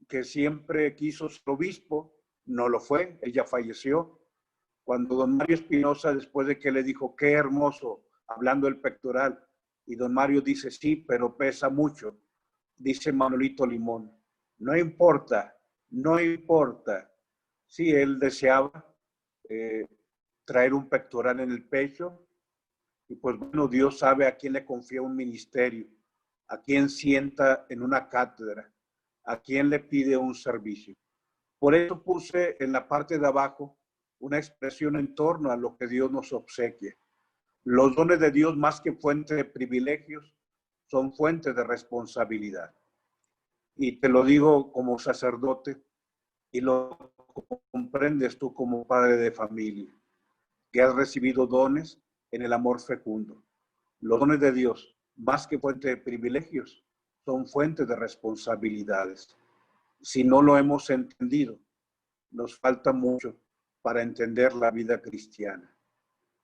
que siempre quiso ser obispo, no lo fue, ella falleció. Cuando don Mario Espinosa, después de que le dijo, qué hermoso, hablando del pectoral, y don Mario dice, sí, pero pesa mucho, dice Manolito Limón, no importa, no importa. Sí, él deseaba traer un pectoral en el pecho, y pues bueno, Dios sabe a quién le confía un ministerio, a quién sienta en una cátedra, a quién le pide un servicio. Por eso puse en la parte de abajo una expresión en torno a lo que Dios nos obsequia. Los dones de Dios, más que fuente de privilegios, son fuentes de responsabilidad. Y te lo digo como sacerdote y lo comprendes tú como padre de familia, que has recibido dones en el amor fecundo. Los dones de Dios, más que fuente de privilegios, son fuentes de responsabilidades. Si no lo hemos entendido, nos falta mucho para entender la vida cristiana.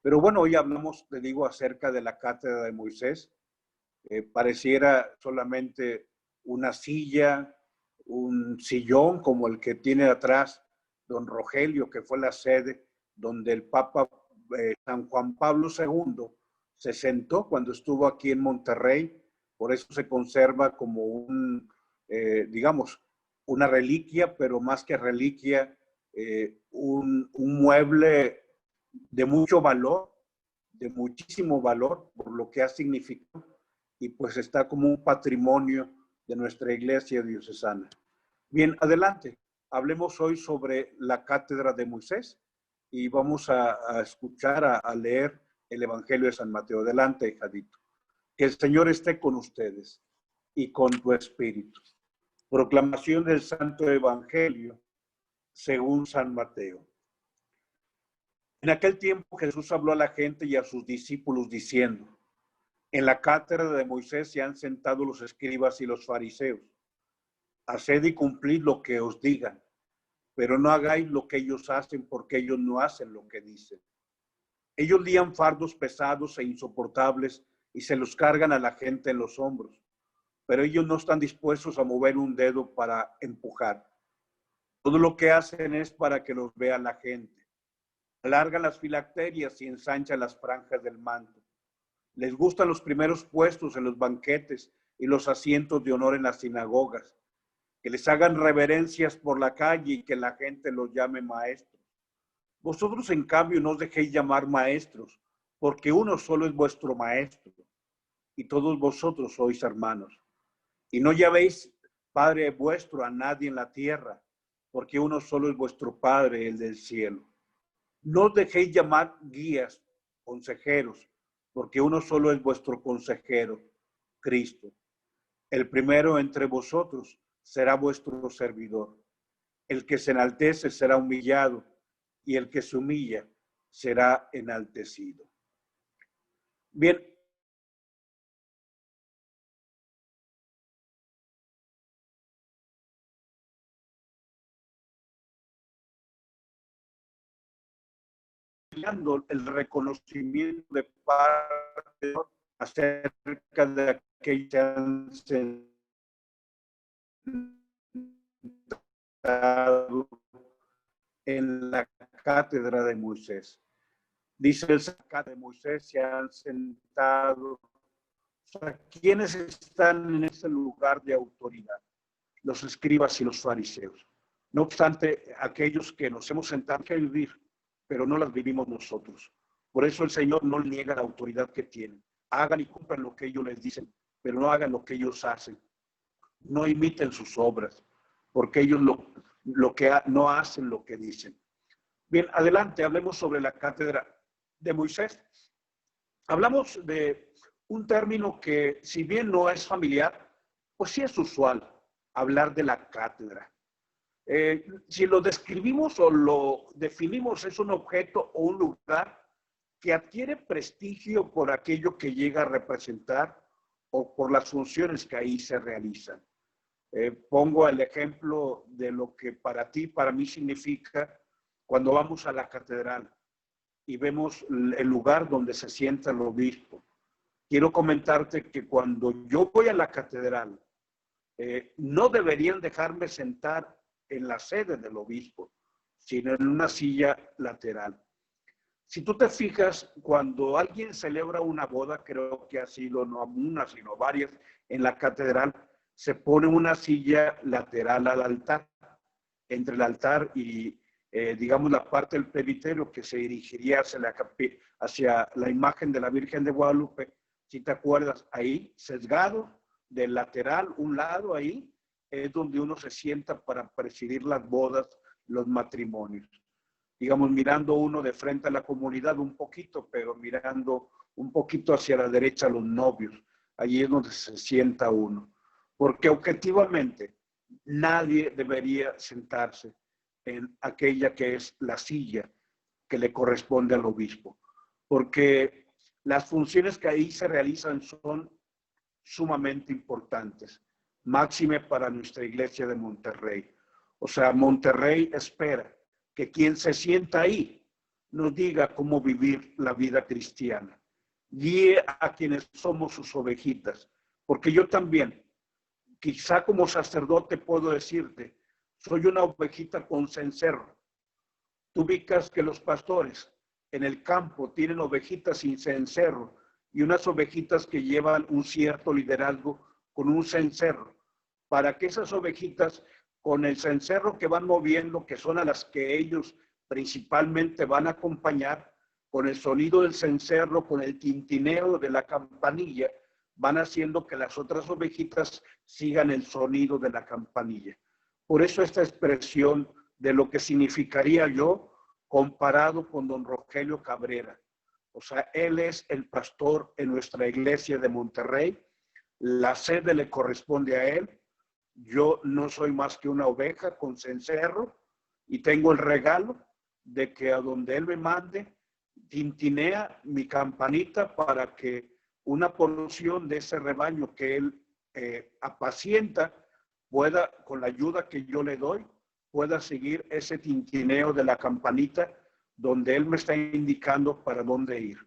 Pero bueno, hoy hablamos, te digo, acerca de la cátedra de Moisés. Pareciera solamente una silla, un sillón como el que tiene atrás don Rogelio, que fue la sede donde el Papa San Juan Pablo II se sentó cuando estuvo aquí en Monterrey. Por eso se conserva como digamos, una reliquia, pero más que reliquia, un mueble de mucho valor, de muchísimo valor por lo que ha significado, y pues está como un patrimonio de nuestra iglesia diocesana. Bien, adelante. Hablemos hoy sobre la cátedra de Moisés y vamos a escuchar, a leer el Evangelio de San Mateo. Adelante, hijadito. Que el Señor esté con ustedes y con tu espíritu. Proclamación del Santo Evangelio según San Mateo. En aquel tiempo Jesús habló a la gente y a sus discípulos diciendo, en la cátedra de Moisés se han sentado los escribas y los fariseos. Haced y cumplid lo que os digan, pero no hagáis lo que ellos hacen, porque ellos no hacen lo que dicen. Ellos lían fardos pesados e insoportables y se los cargan a la gente en los hombros, pero ellos no están dispuestos a mover un dedo para empujar. Todo lo que hacen es para que los vea la gente. Alargan las filacterias y ensanchan las franjas del manto. Les gustan los primeros puestos en los banquetes y los asientos de honor en las sinagogas. Que les hagan reverencias por la calle y que la gente los llame maestros. Vosotros, en cambio, no os dejéis llamar maestros, porque uno solo es vuestro maestro, y todos vosotros sois hermanos. Y no llaméis Padre vuestro a nadie en la tierra, porque uno solo es vuestro Padre, el del cielo. No os dejéis llamar guías, consejeros, porque uno solo es vuestro consejero, Cristo. El primero entre vosotros será vuestro servidor. El que se enaltece será humillado, y el que se humilla será enaltecido. Bien. El reconocimiento de parte acerca de aquellos que han sentado en la cátedra de Moisés. Dice el cátedra de Moisés se han sentado. O sea, ¿quiénes están en ese lugar de autoridad? Los escribas y los fariseos. No obstante, aquellos que nos hemos sentado que vivir, pero no las vivimos nosotros. Por eso el Señor no niega la autoridad que tienen. Hagan y cumplan lo que ellos les dicen, pero no hagan lo que ellos hacen. No imiten sus obras, porque ellos no hacen lo que dicen. Bien, adelante, hablemos sobre la cátedra de Moisés. Hablamos de un término que, si bien no es familiar, pues sí es usual hablar de la cátedra. Si lo describimos o lo definimos, es un objeto o un lugar que adquiere prestigio por aquello que llega a representar o por las funciones que ahí se realizan. Pongo el ejemplo de lo que para ti, para mí significa cuando vamos a la catedral y vemos el lugar donde se sienta el obispo. Quiero comentarte que cuando yo voy a la catedral no deberían dejarme sentar en la sede del obispo, sino en una silla lateral. Si tú te fijas, cuando alguien celebra una boda, creo que ha sido no una, sino varias, en la catedral, se pone una silla lateral al altar, entre el altar y, digamos, la parte del presbiterio que se dirigiría hacia la imagen de la Virgen de Guadalupe. Si te acuerdas, ahí, sesgado, del lateral, un lado ahí, es donde uno se sienta para presidir las bodas, los matrimonios. Digamos, mirando uno de frente a la comunidad un poquito, pero mirando un poquito hacia la derecha a los novios. Allí es donde se sienta uno. Porque objetivamente nadie debería sentarse en aquella que es la silla que le corresponde al obispo. Porque las funciones que ahí se realizan son sumamente importantes. Máxime para nuestra iglesia de Monterrey. O sea, Monterrey espera que quien se sienta ahí nos diga cómo vivir la vida cristiana. Guíe a quienes somos sus ovejitas. Porque yo también, quizá como sacerdote puedo decirte, soy una ovejita con cencerro. Tú ubicas que los pastores en el campo tienen ovejitas sin cencerro y unas ovejitas que llevan un cierto liderazgo con un cencerro, para que esas ovejitas con el cencerro que van moviendo, que son a las que ellos principalmente van a acompañar, con el sonido del cencerro, con el tintineo de la campanilla, van haciendo que las otras ovejitas sigan el sonido de la campanilla. Por eso esta expresión de lo que significaría yo comparado con don Rogelio Cabrera. O sea, él es el pastor en nuestra iglesia de Monterrey, la sede le corresponde a él. Yo no soy más que una oveja con cencerro y tengo el regalo de que a donde él me mande, tintinea mi campanita para que una porción de ese rebaño que él apacienta pueda, con la ayuda que yo le doy, pueda seguir ese tintineo de la campanita donde él me está indicando para dónde ir.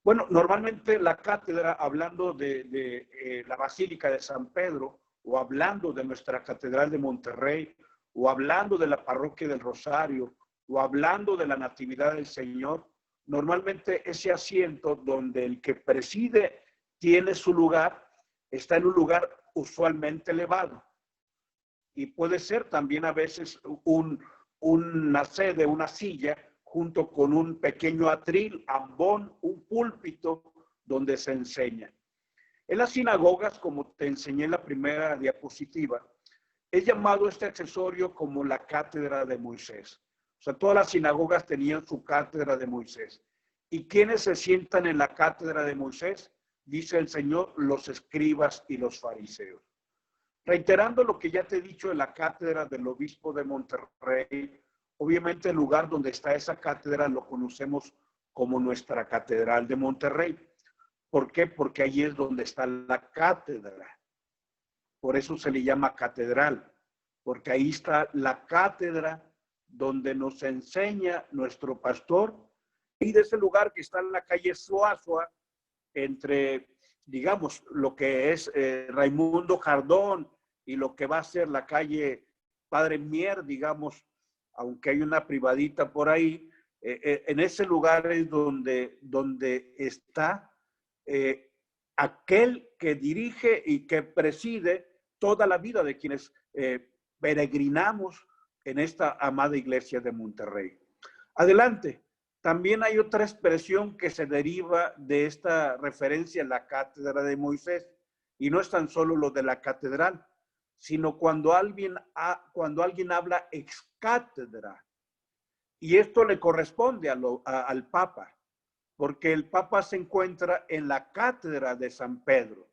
Bueno, normalmente la cátedra, hablando de la Basílica de San Pedro, o hablando de nuestra Catedral de Monterrey, o hablando de la Parroquia del Rosario, o hablando de la Natividad del Señor, normalmente ese asiento donde el que preside tiene su lugar, está en un lugar usualmente elevado. Y puede ser también a veces una sede, una silla, junto con un pequeño atril, ambón, un púlpito donde se enseña. En las sinagogas, como te enseñé en la primera diapositiva, he llamado este accesorio como la cátedra de Moisés. O sea, todas las sinagogas tenían su cátedra de Moisés. ¿Y quiénes se sientan en la cátedra de Moisés? Dice el Señor, los escribas y los fariseos. Reiterando lo que ya te he dicho de la cátedra del obispo de Monterrey, obviamente el lugar donde está esa cátedra lo conocemos como nuestra catedral de Monterrey. ¿Por qué? Porque ahí es donde está la cátedra. Por eso se le llama catedral, porque ahí está la cátedra donde nos enseña nuestro pastor. Y de ese lugar que está en la calle Suazua, entre, digamos, lo que es Raimundo Jardón y lo que va a ser la calle Padre Mier, digamos, aunque hay una privadita por ahí, en ese lugar es donde está aquel que dirige y que preside toda la vida de quienes peregrinamos en esta amada iglesia de Monterrey. Adelante. También hay otra expresión que se deriva de esta referencia a la cátedra de Moisés, y no es tan solo lo de la catedral, sino cuando alguien habla ex cátedra, y esto le corresponde al Papa, porque el Papa se encuentra en la cátedra de San Pedro.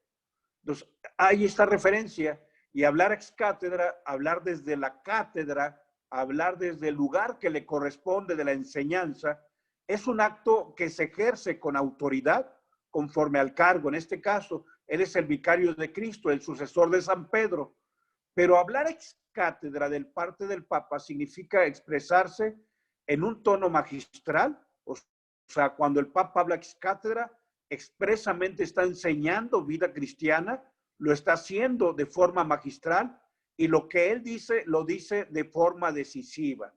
Entonces, hay esta referencia, y hablar ex cátedra, hablar desde la cátedra, hablar desde el lugar que le corresponde de la enseñanza, es un acto que se ejerce con autoridad conforme al cargo. En este caso, él es el vicario de Cristo, el sucesor de San Pedro. Pero hablar ex cátedra del parte del Papa significa expresarse en un tono magistral. O sea, cuando el Papa habla ex cátedra, expresamente está enseñando vida cristiana, lo está haciendo de forma magistral y lo que él dice, lo dice de forma decisiva.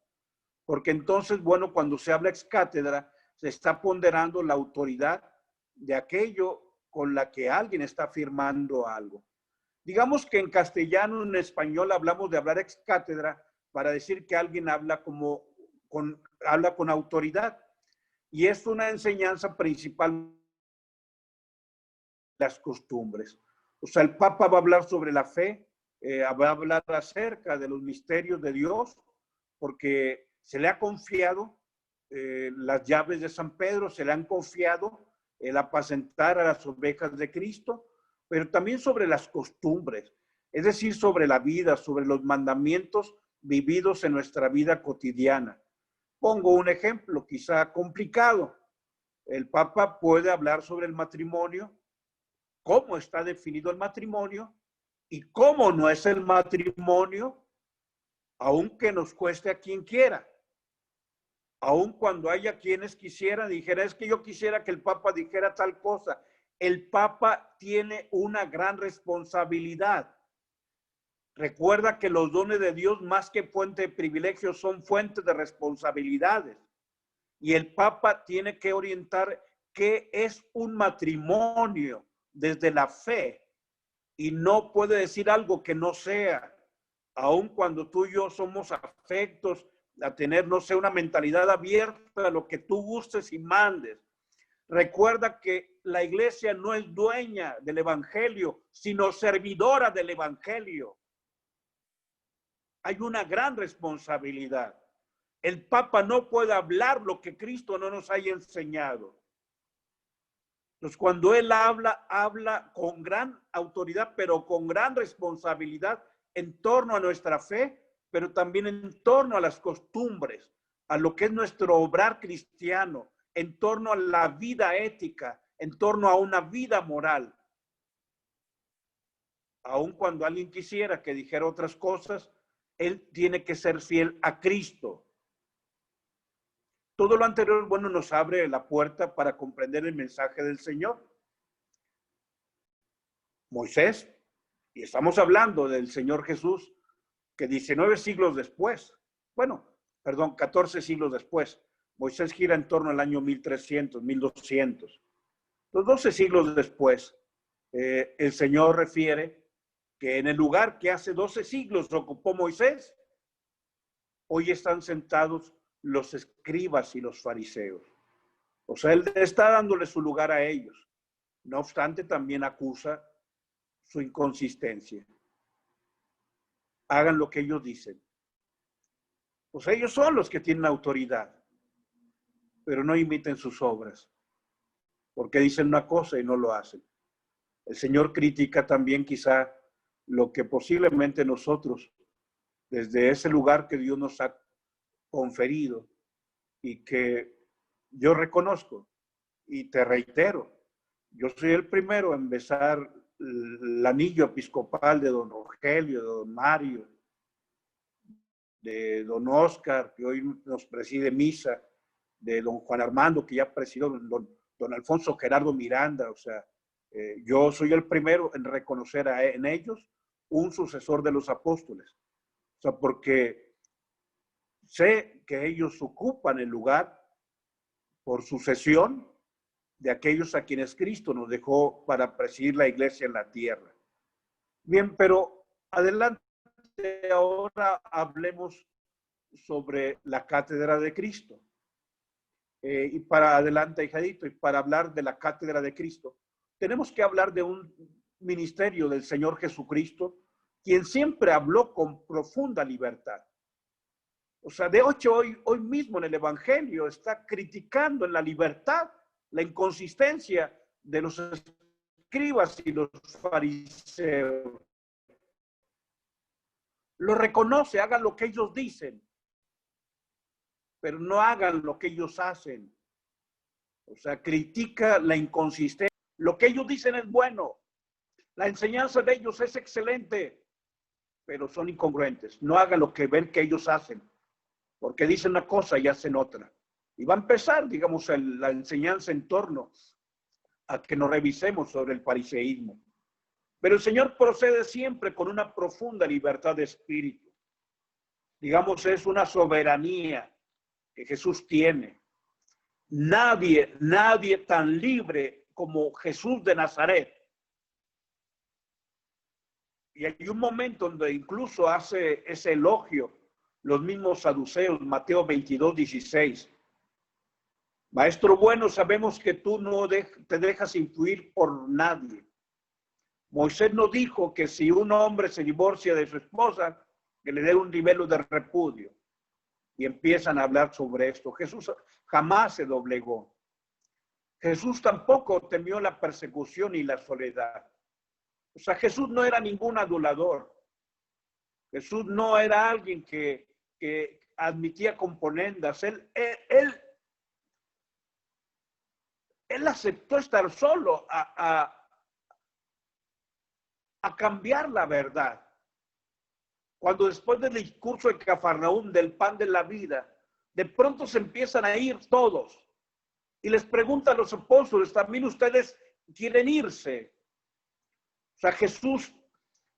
Porque entonces, bueno, cuando se habla ex cátedra, se está ponderando la autoridad de aquello con la que alguien está afirmando algo. Digamos que en castellano, en español, hablamos de hablar ex cátedra para decir que alguien habla habla con autoridad. Y es una enseñanza principal de las costumbres. O sea, el Papa va a hablar sobre la fe, va a hablar acerca de los misterios de Dios, porque se le ha confiado las llaves de San Pedro, se le han confiado el apacentar a las ovejas de Cristo, pero también sobre las costumbres, es decir, sobre la vida, sobre los mandamientos vividos en nuestra vida cotidiana. Pongo un ejemplo, quizá complicado. El Papa puede hablar sobre el matrimonio, cómo está definido el matrimonio y cómo no es el matrimonio, aunque nos cueste a quien quiera. Aun cuando haya quienes quisieran, dijera, es que yo quisiera que el Papa dijera tal cosa. El Papa tiene una gran responsabilidad. Recuerda que los dones de Dios, más que fuente de privilegios, son fuentes de responsabilidades. Y el Papa tiene que orientar qué es un matrimonio desde la fe. Y no puede decir algo que no sea, aun cuando tú y yo somos afectos a tener, no sé, una mentalidad abierta a lo que tú gustes y mandes. Recuerda que la iglesia no es dueña del evangelio, sino servidora del evangelio. Hay una gran responsabilidad. El Papa no puede hablar lo que Cristo no nos haya enseñado. Entonces, cuando él habla, habla con gran autoridad, pero con gran responsabilidad en torno a nuestra fe, pero también en torno a las costumbres, a lo que es nuestro obrar cristiano, en torno a la vida ética, en torno a una vida moral. Aun cuando alguien quisiera que dijera otras cosas, él tiene que ser fiel a Cristo. Todo lo anterior, bueno, nos abre la puerta para comprender el mensaje del Señor. Moisés, y estamos hablando del Señor Jesús, que 19 siglos después, 14 siglos después, Moisés gira en torno al año 1300, 1200. Los 12 siglos después, el Señor refiere que en el lugar que hace 12 siglos ocupó Moisés, hoy están sentados los escribas y los fariseos. O sea, él está dándole su lugar a ellos. No obstante, también acusa su inconsistencia. Hagan lo que ellos dicen. Pues ellos son los que tienen autoridad, pero no imiten sus obras, porque dicen una cosa y no lo hacen. El Señor critica también quizá lo que posiblemente nosotros, desde ese lugar que Dios nos ha conferido y que yo reconozco y te reitero, yo soy el primero en besar el anillo episcopal de don Rogelio, de don Mario, de don Oscar, que hoy nos preside misa, de don Juan Armando, que ya presidió don Alfonso Gerardo Miranda. O sea, yo soy el primero en reconocer en ellos un sucesor de los apóstoles. O sea, porque sé que ellos ocupan el lugar por sucesión de aquellos a quienes Cristo nos dejó para presidir la iglesia en la tierra. Bien, pero adelante, ahora hablemos sobre la cátedra de Cristo. Y para adelante, hijadito, y para hablar de la cátedra de Cristo, tenemos que hablar de un ministerio del Señor Jesucristo, quien siempre habló con profunda libertad. O sea, de hecho, hoy mismo en el Evangelio está criticando en la libertad la inconsistencia de los escribas y los fariseos. Lo reconoce, hagan lo que ellos dicen, pero no hagan lo que ellos hacen. O sea, critica la inconsistencia. Lo que ellos dicen es bueno, la enseñanza de ellos es excelente, pero son incongruentes. No hagan lo que ven que ellos hacen, porque dicen una cosa y hacen otra. Y va a empezar, digamos, la enseñanza en torno a que nos revisemos sobre el fariseísmo. Pero el Señor procede siempre con una profunda libertad de espíritu. Digamos, es una soberanía que Jesús tiene. Nadie tan libre como Jesús de Nazaret. Y hay un momento donde incluso hace ese elogio los mismos saduceos, Mateo 22:16. Maestro bueno, sabemos que tú no te dejas influir por nadie. Moisés no dijo que si un hombre se divorcia de su esposa, que le dé un nivel de repudio. Y empiezan a hablar sobre esto. Jesús jamás se doblegó. Jesús tampoco temió la persecución y la soledad. O sea, Jesús no era ningún adulador. Jesús no era alguien que admitía componendas. Él aceptó estar solo a cambiar la verdad. Cuando después del discurso de Cafarnaúm del pan de la vida, de pronto se empiezan a ir todos. Y les pregunta a los apóstoles, ¿también ustedes quieren irse? O sea, Jesús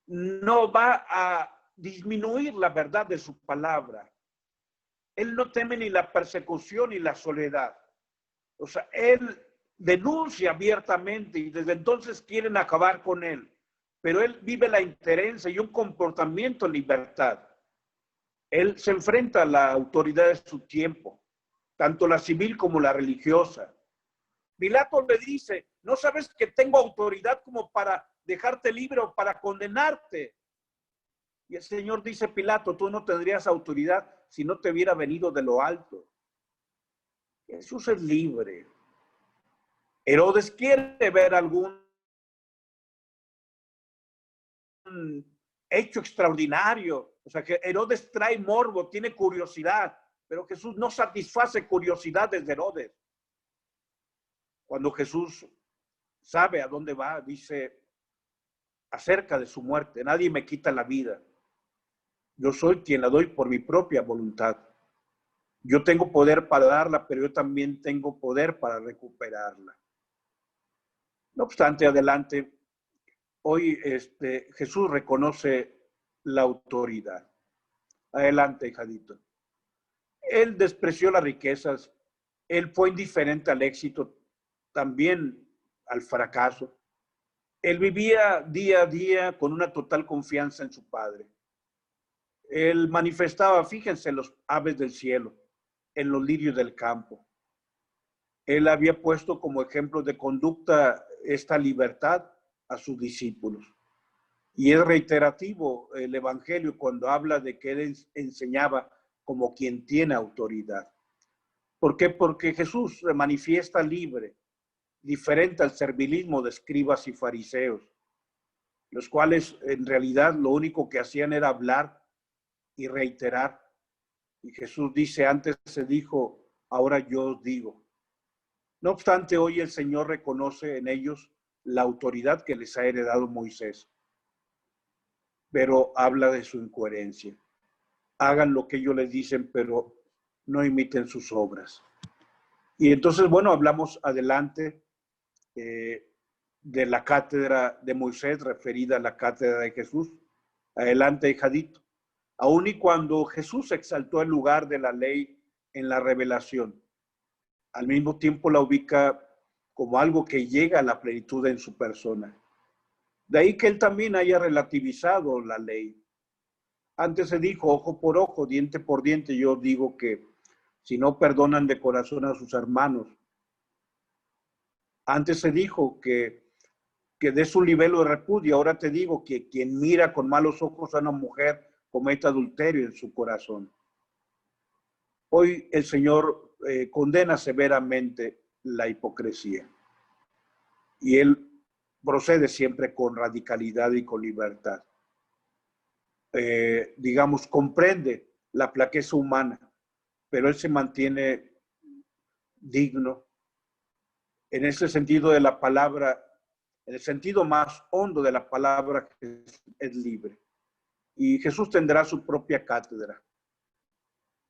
no va a disminuir la verdad de su palabra. Él no teme ni la persecución ni la soledad. O sea, él denuncia abiertamente y desde entonces quieren acabar con él. Pero él vive la indiferencia y un comportamiento en libertad. Él se enfrenta a la autoridad de su tiempo, tanto la civil como la religiosa. Pilato le dice, ¿no sabes que tengo autoridad como para dejarte libre o para condenarte? Y el Señor dice, Pilato, tú no tendrías autoridad si no te hubiera venido de lo alto. Jesús es libre. Herodes quiere ver algún hecho extraordinario. O sea, que Herodes trae morbo, tiene curiosidad, pero Jesús no satisface curiosidades de Herodes. Cuando Jesús sabe a dónde va, dice acerca de su muerte, nadie me quita la vida. Yo soy quien la doy por mi propia voluntad. Yo tengo poder para darla, pero yo también tengo poder para recuperarla. No obstante, adelante, hoy Jesús reconoce la autoridad. Adelante, hijadito. Él despreció las riquezas, él fue indiferente al éxito, también al fracaso. Él vivía día a día con una total confianza en su Padre. Él manifestaba, fíjense, en los aves del cielo, en los lirios del campo. Él había puesto como ejemplo de conducta esta libertad a sus discípulos. Y es reiterativo el Evangelio cuando habla de que él enseñaba como quien tiene autoridad. ¿Por qué? Porque Jesús se manifiesta libre, diferente al servilismo de escribas y fariseos, los cuales en realidad lo único que hacían era hablar y reiterar. Y Jesús dice, antes se dijo, ahora yo os digo. No obstante, hoy el Señor reconoce en ellos la autoridad que les ha heredado Moisés, pero habla de su incoherencia. Hagan lo que ellos les dicen, pero no imiten sus obras. Y entonces, bueno, hablamos adelante de la cátedra de Moisés, referida a la cátedra de Jesús. Adelante, hijadito. Aun y cuando Jesús exaltó el lugar de la ley en la revelación, al mismo tiempo la ubica como algo que llega a la plenitud en su persona. De ahí que él también haya relativizado la ley. Antes se dijo ojo por ojo, diente por diente. Yo digo que si no perdonan de corazón a sus hermanos. Antes se dijo que dé su libelo de repudio. Ahora te digo que quien mira con malos ojos a una mujer comete adulterio en su corazón. Hoy el Señor condena severamente la hipocresía. Y Él procede siempre con radicalidad y con libertad. Digamos, comprende la flaqueza humana, pero Él se mantiene digno. En ese sentido de la palabra, en el sentido más hondo de la palabra, es libre. Y Jesús tendrá su propia cátedra.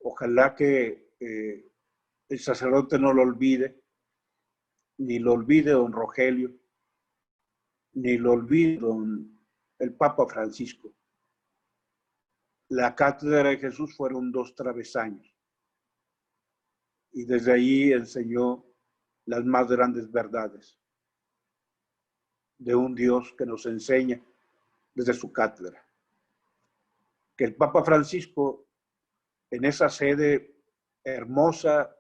Ojalá que el sacerdote no lo olvide, ni lo olvide don Rogelio, ni lo olvido, el Papa Francisco. La cátedra de Jesús fueron 2 travesaños y desde ahí enseñó las más grandes verdades de un Dios que nos enseña desde su cátedra. Que el Papa Francisco, en esa sede hermosa,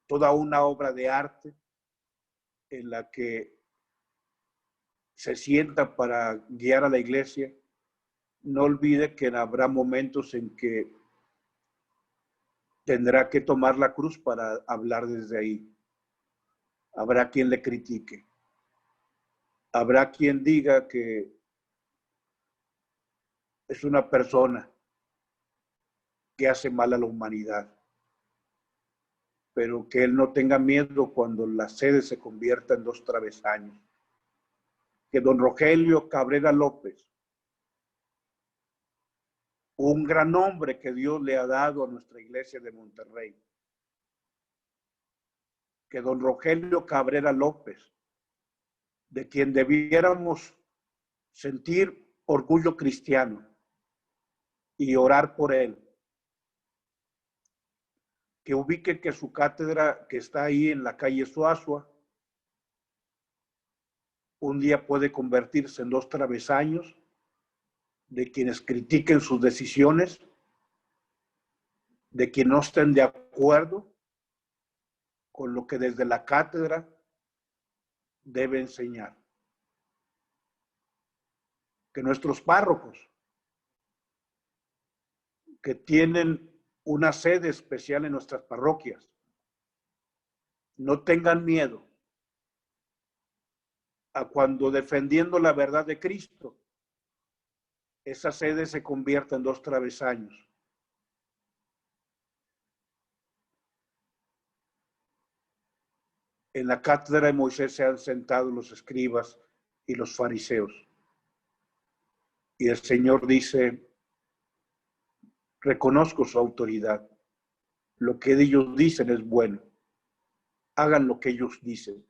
toda una obra de arte en la que se sienta para guiar a la iglesia, no olvide que habrá momentos en que tendrá que tomar la cruz para hablar desde ahí. Habrá quien le critique. Habrá quien diga que es una persona que hace mal a la humanidad, pero que él no tenga miedo cuando la sede se convierta en 2 travesaños. Que don Rogelio Cabrera López, un gran hombre que Dios le ha dado a nuestra iglesia de Monterrey, que don Rogelio Cabrera López, de quien debiéramos sentir orgullo cristiano y orar por él, que ubique que su cátedra, que está ahí en la calle Suazua, un día puede convertirse en 2 travesaños de quienes critiquen sus decisiones, de quienes no estén de acuerdo con lo que desde la cátedra debe enseñar. Que nuestros párrocos, que tienen una sede especial en nuestras parroquias, no tengan miedo a cuando, defendiendo la verdad de Cristo, esa sede se convierta en 2 travesaños. En la cátedra de Moisés se han sentado los escribas y los fariseos. Y el Señor dice: reconozco su autoridad. Lo que ellos dicen es bueno. Hagan lo que ellos dicen.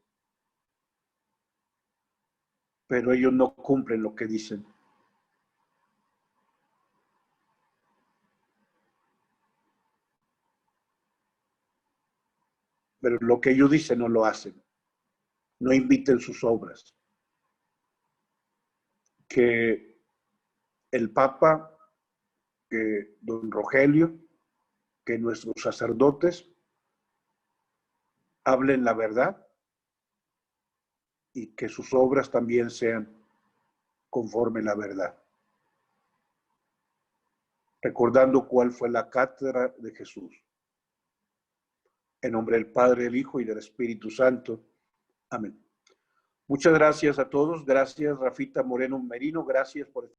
Pero ellos no cumplen lo que dicen. Pero lo que ellos dicen no lo hacen. No inviten sus obras. Que el Papa, que don Rogelio, que nuestros sacerdotes hablen la verdad y que sus obras también sean conforme a la verdad. Recordando cuál fue la cátedra de Jesús. En nombre del Padre, del Hijo y del Espíritu Santo. Amén. Muchas gracias a todos. Gracias, Rafita Moreno Merino. Gracias por